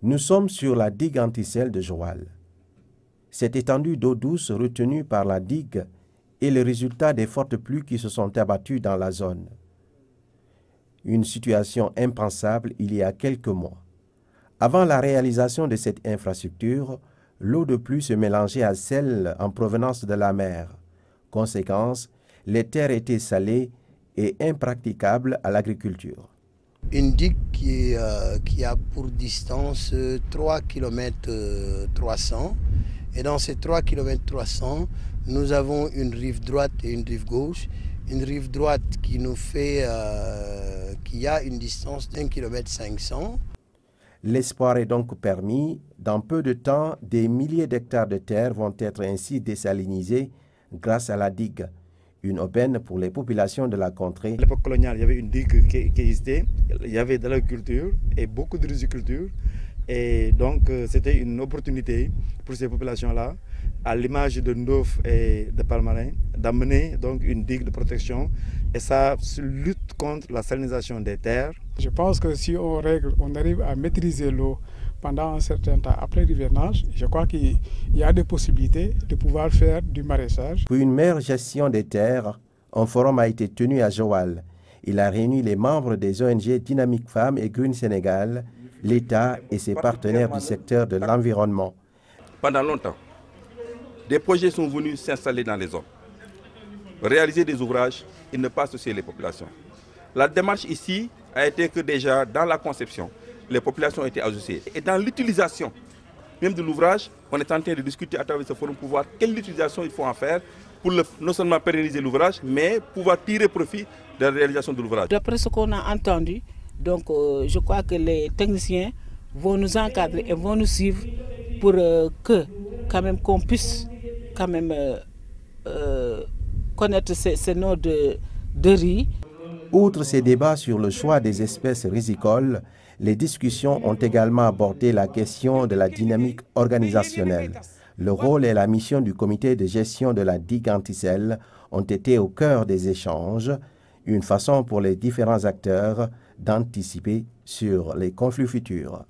Nous sommes sur la digue antisel de Joal. Cette étendue d'eau douce retenue par la digue est le résultat des fortes pluies qui se sont abattues dans la zone. Une situation impensable il y a quelques mois. Avant la réalisation de cette infrastructure, l'eau de pluie se mélangeait à celle en provenance de la mer. Conséquence, les terres étaient salées et impraticables à l'agriculture. Une digue qui a pour distance 3 km 300 et dans ces 3 km 300, nous avons une rive droite et une rive gauche. Une rive droite qui nous fait, qui a une distance d'1 km 500. L'espoir est donc permis. Dans peu de temps, des milliers d'hectares de terre vont être ainsi désalinisés grâce à la digue. Une aubaine pour les populations de la contrée. À l'époque coloniale, il y avait une digue qui existait. Il y avait de l'agriculture et beaucoup de riziculture. Et donc, c'était une opportunité pour ces populations-là, à l'image de Ndof et de Palmarin, d'amener donc une digue de protection. Et ça lutte contre la salinisation des terres. Je pense que si on arrive à maîtriser l'eau pendant un certain temps après l'hivernage, je crois qu'il y a des possibilités de pouvoir faire du maraîchage. Pour une meilleure gestion des terres, un forum a été tenu à Joal. Il a réuni les membres des ONG Dynamique Femmes et Green Sénégal, l'État et ses partenaires du secteur de l'environnement. Pendant longtemps, des projets sont venus s'installer dans les zones, réaliser des ouvrages et ne pas associer les populations. La démarche ici a été que déjà dans la conception, les populations ont été associées. Et dans l'utilisation même de l'ouvrage, on est en train de discuter à travers ce forum pour voir quelle utilisation il faut en faire pour non seulement pérenniser l'ouvrage, mais pouvoir tirer profit de la réalisation de l'ouvrage. D'après ce qu'on a entendu, donc, je crois que les techniciens vont nous encadrer et vont nous suivre pour que quand même qu'on puisse quand même connaître ces noms de riz. Outre ces débats sur le choix des espèces rizicoles, les discussions ont également abordé la question de la dynamique organisationnelle. Le rôle et la mission du comité de gestion de la digue antisel ont été au cœur des échanges, une façon pour les différents acteurs d'anticiper sur les conflits futurs.